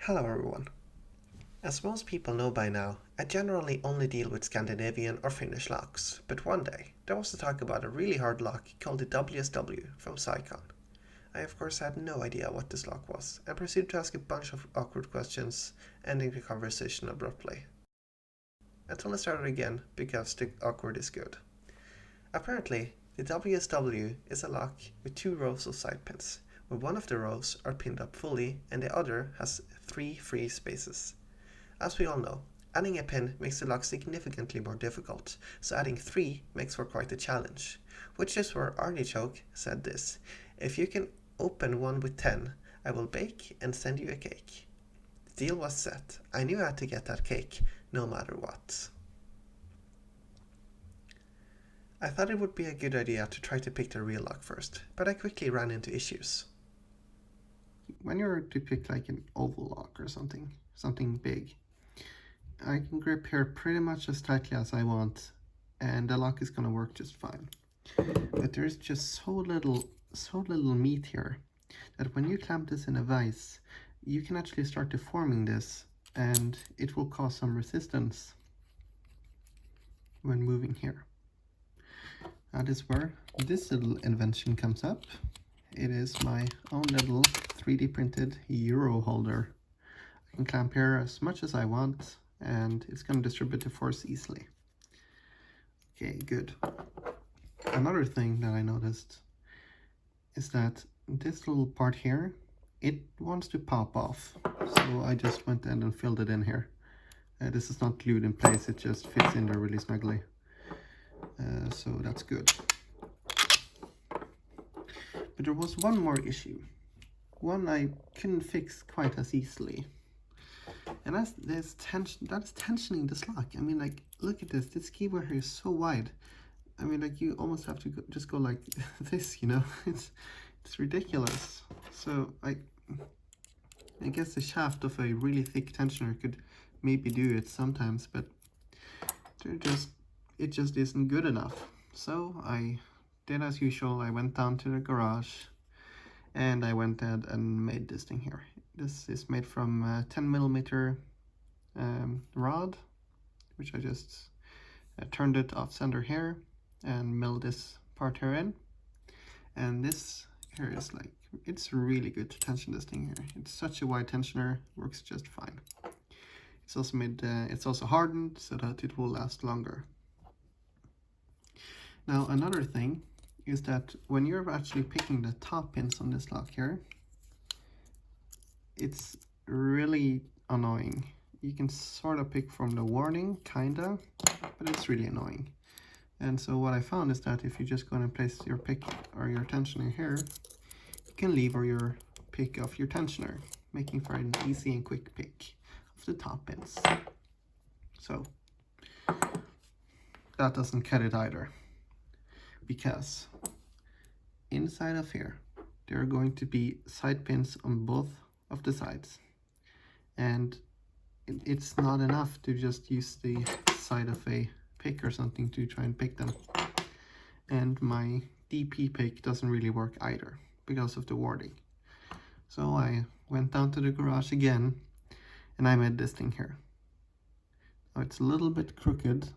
Hello everyone. As most people know by now, I generally only deal with Scandinavian or Finnish locks, but one day there was a talk about a really hard lock called the WSW from Zeiss Ikon. I of course had no idea what this lock was and proceeded to ask a bunch of awkward questions, ending the conversation abruptly. Until I started again because the awkward is good. Apparently, the WSW is a lock with two rows of side pins, where one of the rows are pinned up fully and the other has three free spaces. As we all know, adding a pin makes the lock significantly more difficult, so adding 3 makes for quite a challenge. Which is where Artichoke said this: "If you can open one with 10, I will bake and send you a cake." The deal was set. I knew I had to get that cake, no matter what. I thought it would be a good idea to try to pick the real lock first, but I quickly ran into issues. When you're to pick like an oval lock or something big, I can grip here pretty much as tightly as I want, and the lock is gonna work just fine. But there's just so little meat here that when you clamp this in a vise, you can actually start deforming this, and it will cause some resistance when moving here. That is where this little invention comes up. It is my own little 3D printed Euro holder. I can clamp here as much as I want, and it's going to distribute the force easily. Okay, good. Another thing that I noticed is that this little part here, it wants to pop off. So I just went in and filled it in here. This is not glued in place, it just fits in there really snugly. So that's good. But there was one more issue. One I couldn't fix quite as easily. And that's tensioning this lock. I mean, like, look at this. This keyboard here is so wide. I mean, like, you almost have to just go like this, you know? It's ridiculous. So I guess the shaft of a really thick tensioner could maybe do it sometimes, but it just isn't good enough. So I did as usual. I went down to the garage and I went ahead and made this thing here. This is made from 10 millimeter rod, which I just turned it off center here and milled this part here in. And this here is like, it's really good to tension this thing here. It's such a wide tensioner, works just fine. It's also it's also hardened so that it will last longer. Now another thing is that when you're actually picking the top pins on this lock here, it's really annoying. You can sort of pick from the warning, kinda, but it's really annoying. And so what I found is that if you just go and place your pick or your tensioner here, you can lever your pick of your tensioner, making for an easy and quick pick of the top pins. So that doesn't cut it either, because inside of here there are going to be side pins on both of the sides, and it's not enough to just use the side of a pick or something to try and pick them. And my DP pick doesn't really work either because of the warding. So I went down to the garage again and I made this thing here. Now it's a little bit crooked.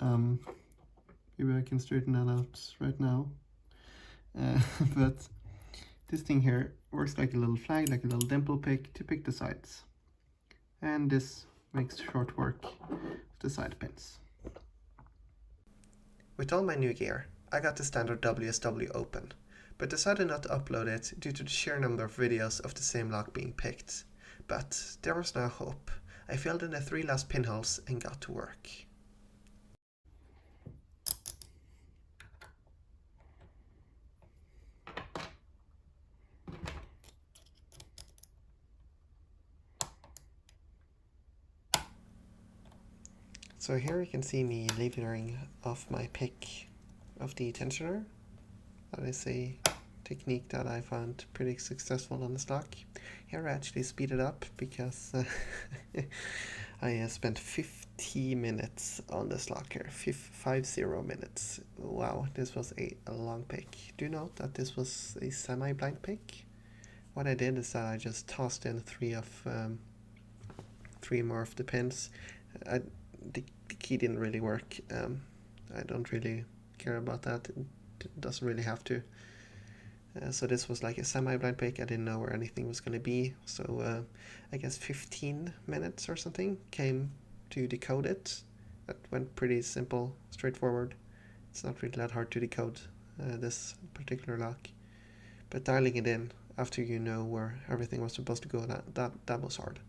Maybe I can straighten that out right now. But this thing here works like a little flag, like a little dimple pick to pick the sides. And this makes short work of the side pins. With all my new gear, I got the standard WSW open, but decided not to upload it due to the sheer number of videos of the same lock being picked. But there was now hope. I filled in the 3 last pinholes and got to work. So here you can see me levering off my pick of the tensioner. That is a technique that I found pretty successful on this lock. Here I actually speed it up because I spent 50 minutes on this lock here. 50 minutes. Wow, this was a long pick. Do note that this was a semi-blind pick. What I did is that I just tossed in 3 of 3 more of the pins. I, the key didn't really work. I don't really care about that. It doesn't really have to. So this was like a semi-blind pick. I didn't know where anything was going to be. So I guess 15 minutes or something came to decode it. That went pretty simple, straightforward. It's not really that hard to decode this particular lock. But dialing it in after you know where everything was supposed to go, that was hard.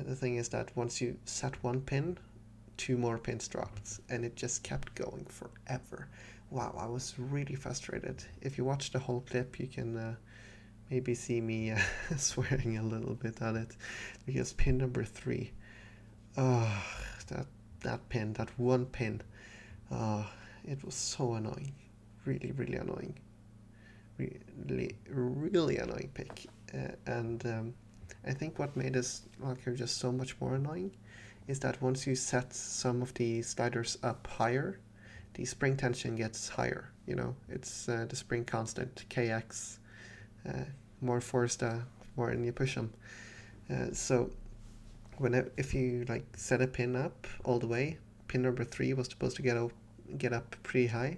The thing is that once you set one pin, 2 more pins dropped, and it just kept going forever. Wow, I was really frustrated. If you watch the whole clip, you can maybe see me swearing a little bit at it, because pin number 3, oh, that pin, that one pin, it was so annoying, really, really annoying, really annoying pick, and I think what made this locker just so much more annoying is that once you set some of the sliders up higher, the spring tension gets higher. You know, it's the spring constant, kx. More force, the more you push them. So if you like set a pin up all the way, pin number 3 was supposed to get up pretty high.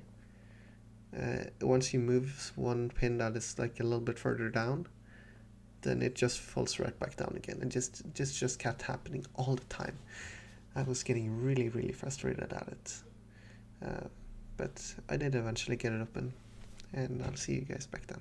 Once you move one pin that is like a little bit further down, then it just falls right back down again, and just kept happening all the time. I was getting really, really frustrated at it. But I did eventually get it open, and I'll see you guys back then.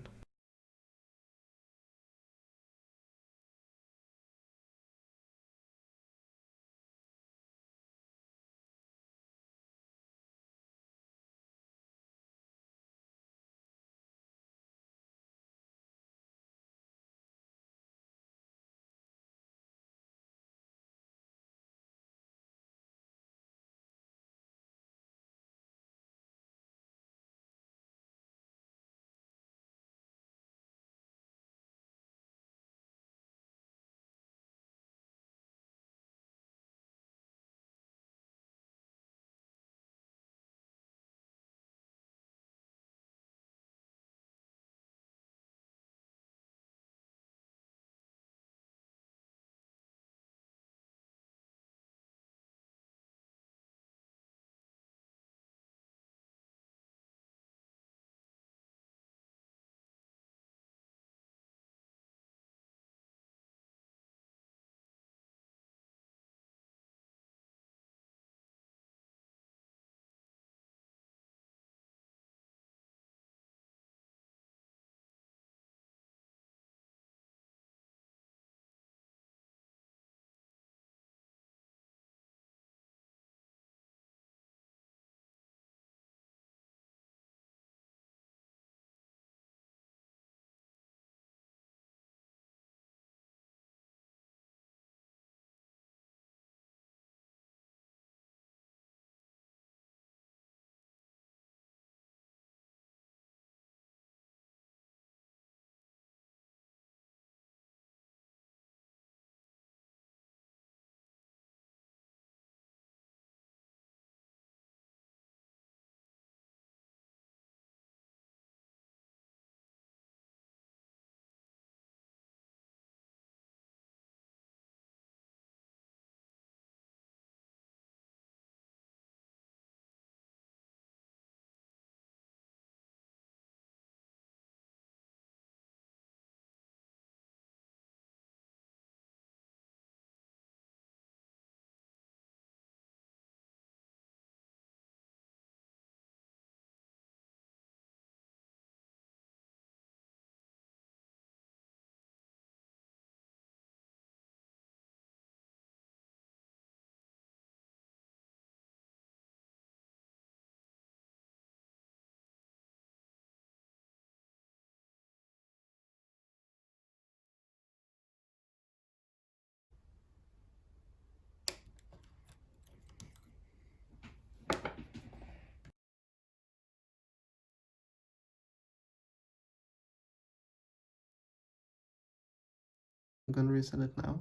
I'm gonna reset it now.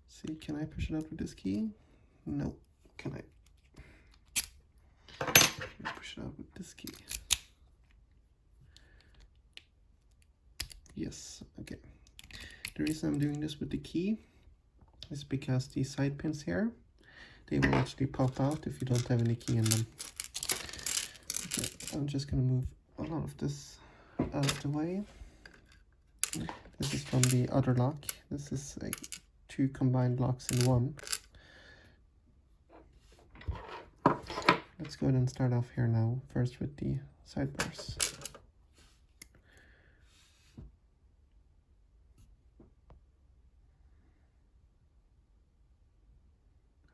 See, can I push it out with this key? No. Can I push it out with this key? Yes, okay. The reason I'm doing this with the key is because these side pins here, they will actually pop out if you don't have any key in them. Okay, I'm just going to move a lot of this out of the way. This is from the other lock. This is like 2 combined locks in one. Let's go ahead and start off here now, first with the sidebars.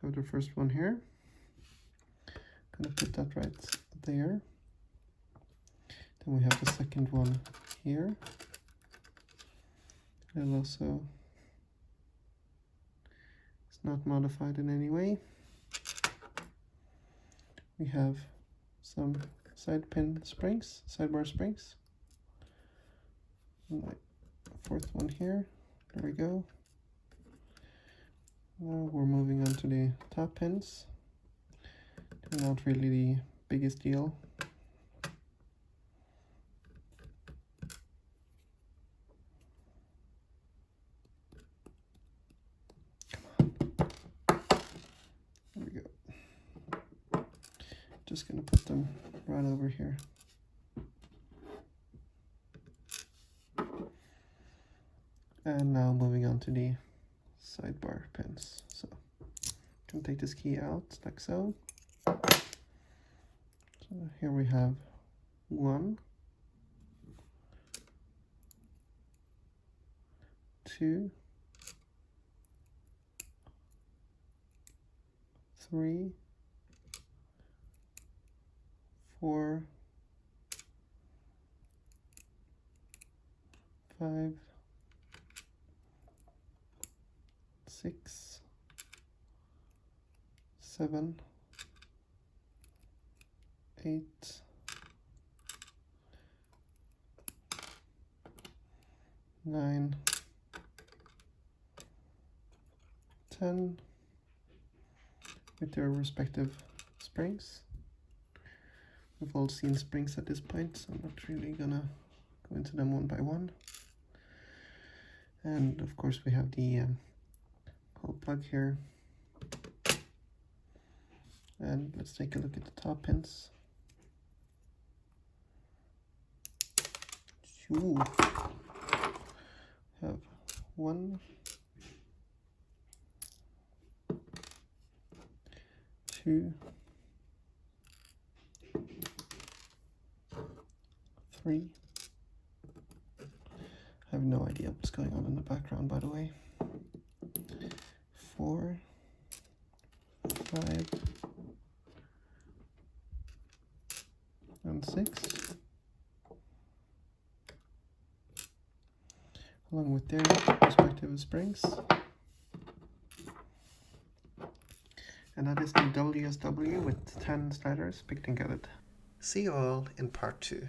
Have the first one here. Gonna put that right there. Then we have the second one here. And also, it's not modified in any way. We have some side pin springs, sidebar springs. And my fourth one here. There we go. Now we're moving on to the top pins. They're not really the biggest deal. There we go. Just gonna put them right over here. And now moving on to the sidebar pins. So I can take this key out like so. So here we have 1, 2, 3, 4, 5, 6, 7, 8, 9, 10 with their respective springs. We've all seen springs at this point, so I'm not really gonna go into them one by one. And of course we have the hole plug here. And let's take a look at the top pins. Ooh. Have 1, 2, 3. I have no idea what's going on in the background, by the way. 4, 5, and 6. Along with their respective springs. And that is the WSW with 10 sliders picked and gutted. See you all in part 2.